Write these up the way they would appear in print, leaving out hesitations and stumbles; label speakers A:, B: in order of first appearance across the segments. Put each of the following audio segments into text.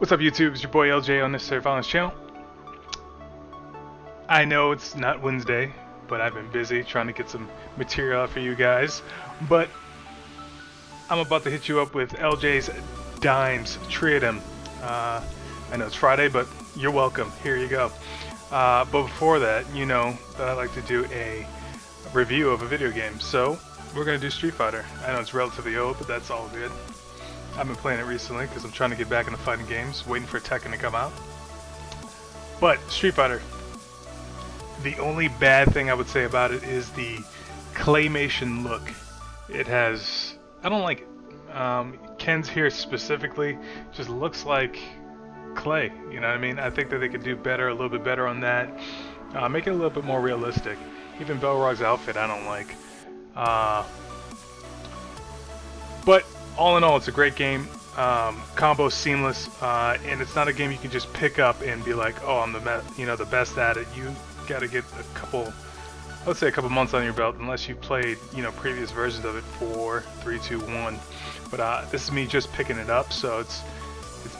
A: What's up, YouTube? It's your boy LJ on Necessary Violence channel. I know it's not Wednesday, but I've been busy trying to get some material out for you guys. But I'm about to hit you up with LJ's Diams Diam. I know it's Friday, but you're welcome. Here you go. But before that, you know that I like to do a review of a video game. So we're going to do Street Fighter. I know it's relatively old, but that's all good. I've been playing it recently because I'm trying to get back into fighting games, waiting for Tekken to come out. But Street Fighter, the only bad thing I would say about it is the claymation look. It has, I don't like it. Ken's here specifically just looks like clay, you know what I mean? I think that they could do better, a little bit better on that. Make it a little bit more realistic. Even Belrog's outfit I don't like. But all in all, it's a great game. Combo seamless, and it's not a game you can just pick up and be like, "Oh, I'm the best at it." You got to get a couple, let's say, a couple months on your belt, unless you played, previous versions of it. 4, 3, 2, 1. But this is me just picking it up, so it's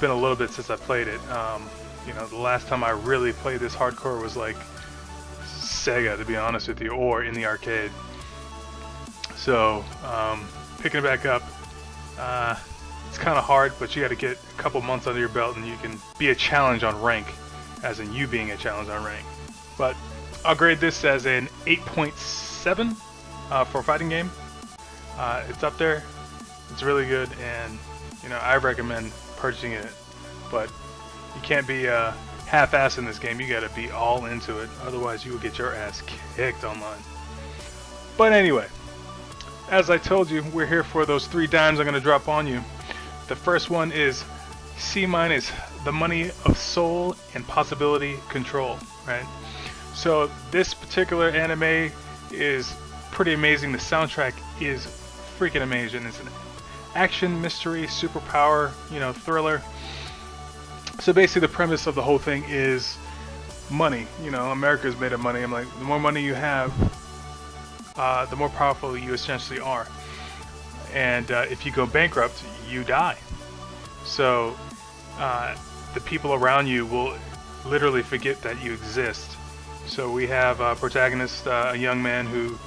A: been a little bit since I played it. The last time I really played this hardcore was like Sega, to be honest with you, or in the arcade. So picking it back up. It's kind of hard, but you got to get a couple months under your belt and you can be a challenge on rank, as in you being a challenge on rank. But I'll grade this as an 8.7 for a fighting game. It's up there. It's really good, and I recommend purchasing it. But you can't be half-assed in this game. You got to be all into it, otherwise you will get your ass kicked online. But anyway, as I told you, we're here for those 3 dimes I'm going to drop on you. The first one is C-, the money of soul and possibility control, right? So this particular anime is pretty amazing. The soundtrack is freaking amazing. It's an action, mystery, superpower, thriller. So basically the premise of the whole thing is money. America's made of money. I'm like, the more money you have, the more powerful you essentially are. And if you go bankrupt, you die. So the people around you will literally forget that you exist. So we have a protagonist, a young man who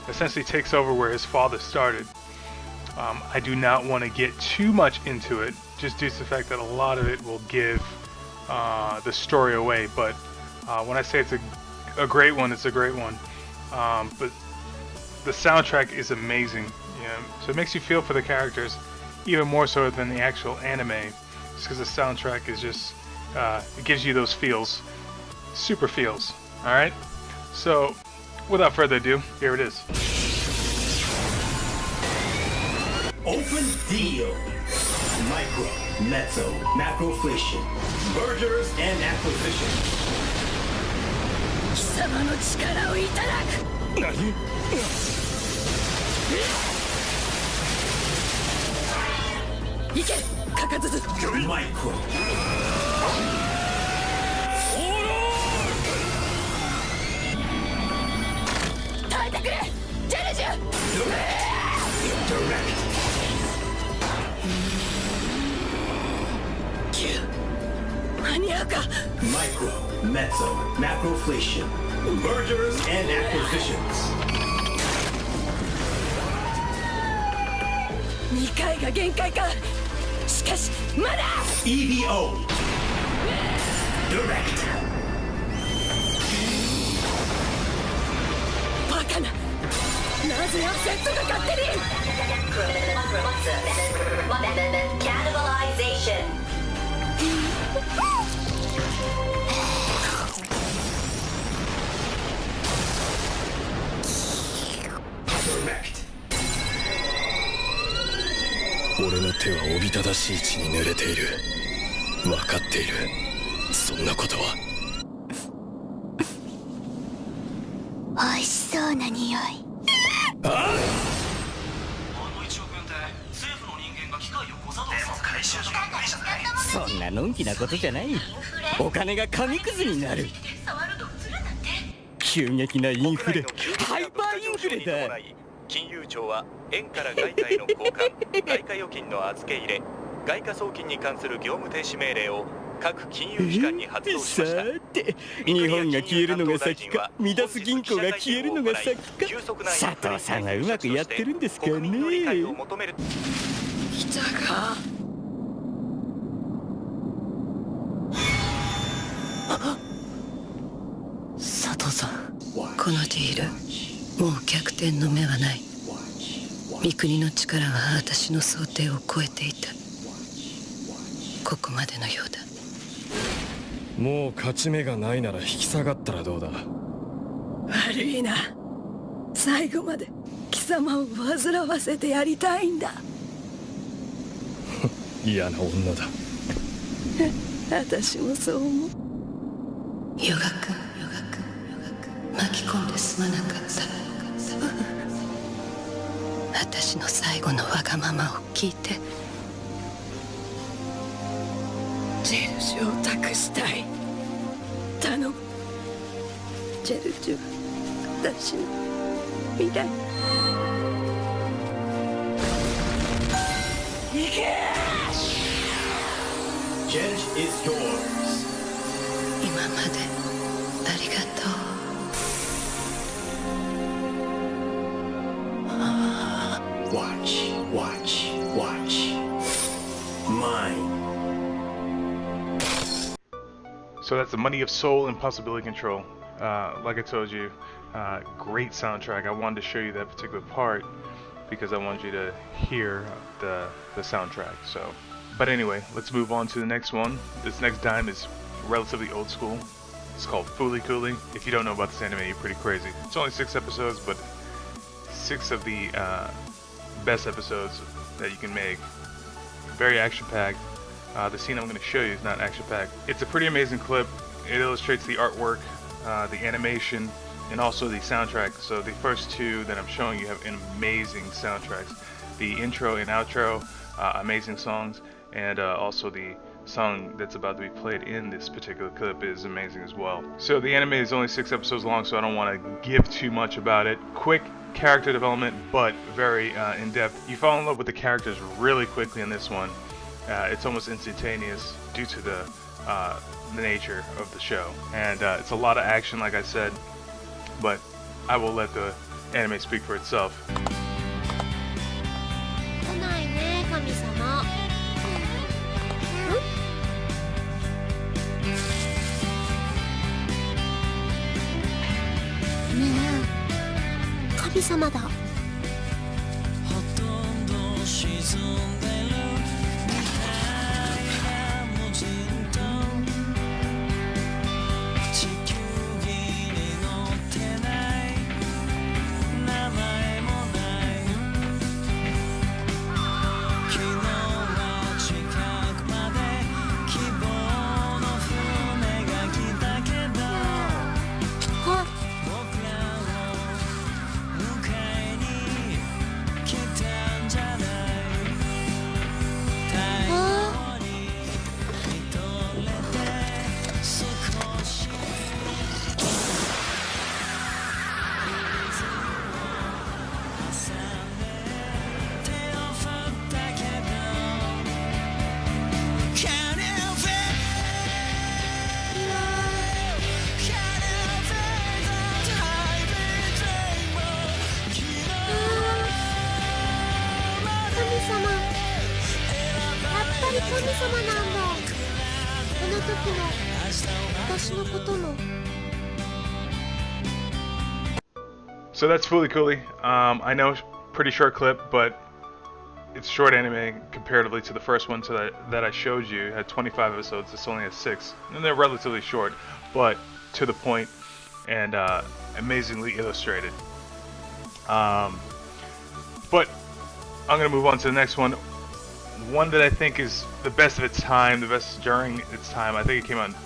A: essentially takes over where his father started. I do not want to get too much into it, just due to the fact that a lot of it will give the story away. But when I say it's a great one, it's a great one. But the soundtrack is amazing, so it makes you feel for the characters even more so than the actual anime, just because the soundtrack is just it gives you those feels, super feels. All right, so without further ado, here it is.
B: Open deal. Micro, mezzo, macroflation, mergers and acquisitions.
C: 貴様の力をいただく。
B: 何？
C: いけ、かかずず。
B: マイクロ。
C: 耐えてくれ、ジェルジュ。間に合うか。
B: マイクロ、mezzo, macroflation, mergers and acquisitions.
C: 2回が限界か。しかしまだ
B: EVO Direct
C: バカな。なぜアセットが勝手に。
D: Cannibalization.
B: Direct
E: 俺の手はおびただしい血に濡れている。分かっている。そんなことは。
C: 美味しそうな匂い。
E: ああ。
F: 1億円って政府の人間が機械を誤作動させて回収しか無理じゃない。
G: そんなのんきなことじゃない。お金が紙くずになる。急激なインフレ、ハイパーインフレだ。
H: 金融庁は円から外貨への交換、外貨預金の預け入れ、
D: 外貨送金に関する業務停止命令を各金融機関に発動しました。
G: さて日本が消えるのが先かミダス銀行が消えるのが先か佐藤さんはうまくやってるんですかね。
C: 来たか。
G: 佐藤さん、
C: このディールもう逆転の目はない。三国の力は私の想定を超えていた。ここまでのようだ。
E: もう勝ち目がないなら引き下がったらどうだ。
C: 悪いな。最後まで貴様を煩わせてやりたいんだ。
E: 嫌な女だ。
C: 私もそう思う。ヨガ君、巻き込んですまなかった。私の最後のわがままを聞いて。ジェルジュを託したい。頼む。ジェルジュは私の未来。行け。
B: Judge is yours.
C: 今までありがとう。
B: Watch, watch, watch. Mine.
A: So that's the Money of Soul and Possibility Control. Like I told you, great soundtrack. I wanted to show you that particular part because I wanted you to hear the soundtrack. So, but anyway, let's move on to the next one. This next dime is relatively old school. It's called Fooly Cooly. If you don't know about this anime, you're pretty crazy. It's only 6 episodes, but 6 of the best episodes that you can make. Very action-packed. The scene I'm going to show you is not action-packed. It's a pretty amazing clip. It illustrates the artwork, the animation, and also the soundtrack. So the first 2 that I'm showing you have amazing soundtracks. The intro and outro, amazing songs, and also the song that's about to be played in this particular clip is amazing as well. So the anime is only 6 episodes long, so I don't want to give too much about it. Quick character development, but very in-depth. You fall in love with the characters really quickly in this one. It's almost instantaneous due to the nature of the show, and it's a lot of action, like I said, but I will let the anime speak for itself.
H: 来ないね、神様。ねえ、神様だ。
A: So that's Fooly Cooly. I know, pretty short clip, but it's short anime comparatively to the first one that I showed you. It had 25 episodes. This only has 6, and they're relatively short, but to the point and amazingly illustrated. But I'm gonna move on to the next one. One that I think is the best of its time, the best during its time. I think it came out in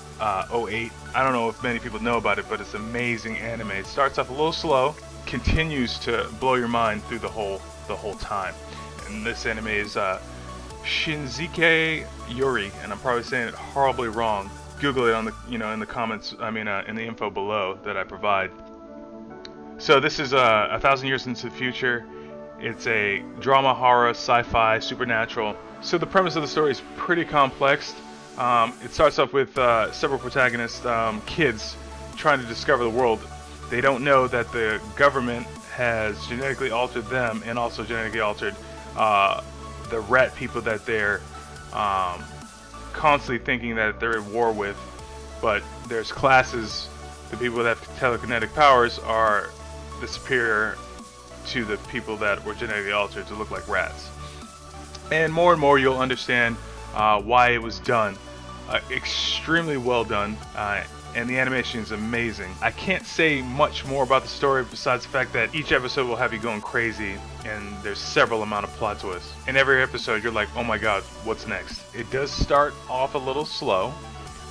A: 08. I don't know if many people know about it, but it's amazing anime. It starts off a little slow, continues to blow your mind through the whole time. And this anime is SHINSEKAI YORI, and I'm probably saying it horribly wrong. Google it on the in the comments. I mean in the info below that I provide. So this is 1,000 years into the future, It's a drama, horror, sci-fi, supernatural. So the premise of the story is pretty complex. It starts off with several protagonists, kids, trying to discover the world. They don't know that the government has genetically altered them and also genetically altered the rat people that they're constantly thinking that they're at war with. But there's classes. The people that have telekinetic powers are the superior to the people that were genetically altered to look like rats. And more you'll understand why it was done. Extremely well done, and the animation is amazing. I can't say much more about the story besides the fact that each episode will have you going crazy, and there's several amount of plot twists. In every episode you're like, oh my god, what's next? It does start off a little slow,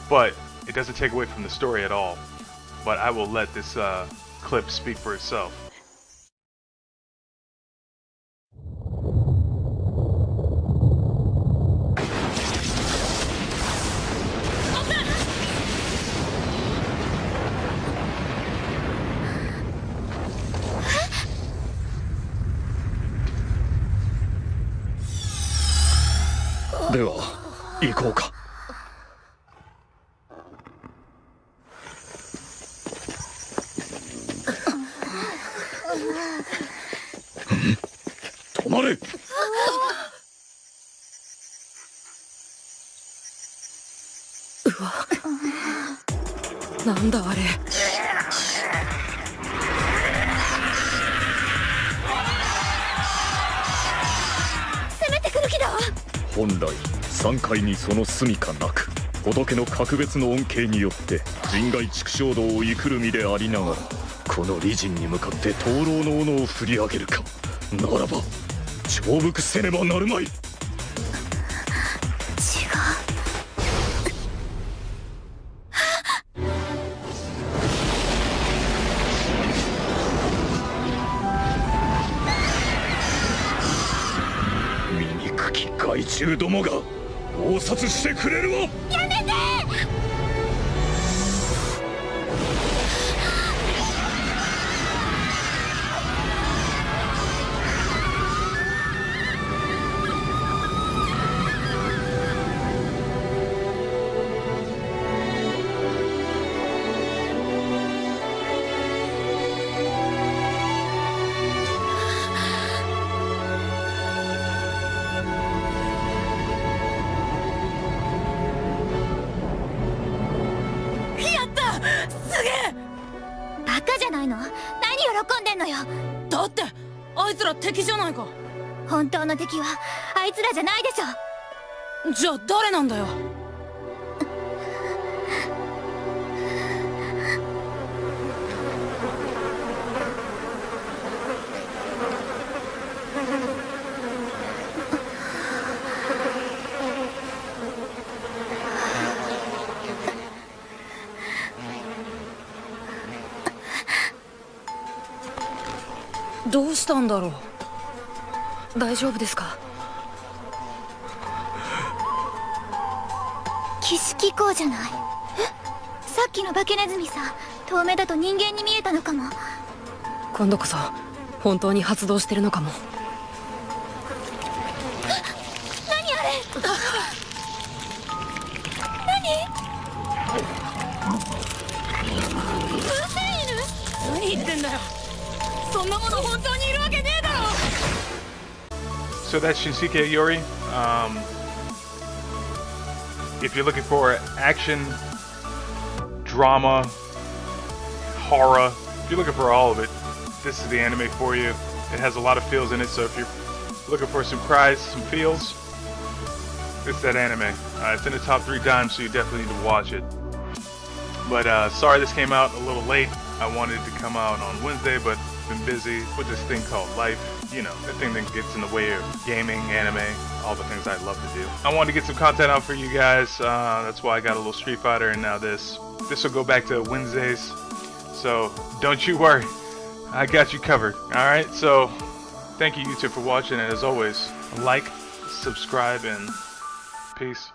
A: but it doesn't take away from the story at all. But I will let this clip speak for itself.
E: Deは行こうか。止まれ。
C: うわ、なんだあれ。
H: 攻めてくる気だ。
E: 本来3階にその住みかなく、仏の格別の恩恵によって人外畜生道を生くる身でありながら、この利人に向かって灯籠の斧を振り上げるか。ならば重複せねばなるまい。
H: 違う。
E: 醜き害虫どもが応殺してくれるわ。
H: やめて。バカじゃないの？何喜んでんのよ。
C: だってあいつら敵じゃないか。
H: 本当の敵はあいつらじゃないでしょ。
C: じゃあ誰なんだよ。どうしたんだろう。大丈夫ですか。
H: 騎士機構じゃない。え？さっきの化けネズミさ、遠目だと人間に見えたのかも。
C: 今度こそ本当に発動してるのかも。
H: 何あれ？
C: 何言ってんだよ。そんなもの本当にいるわけねえだろ。
A: So that's SHINSEKAI YORI. If you're looking for action, drama, horror, if you're looking for all of it, this is the anime for you. It has a lot of feels in it, so if you're looking for some cries, some feels, it's that anime. It's in the top 3 Diams, so you definitely need to watch it. But sorry this came out a little late. I wanted it to come out on Wednesday, but been busy with this thing called life. You know, the thing that gets in the way of gaming, anime, all the things I love to do. I wanted to get some content out for you guys. That's why I got a little Street Fighter, and now this. This will go back to Wednesdays. So don't you worry. I got you covered. Alright, so thank you YouTube for watching, and as always, like, subscribe, and peace.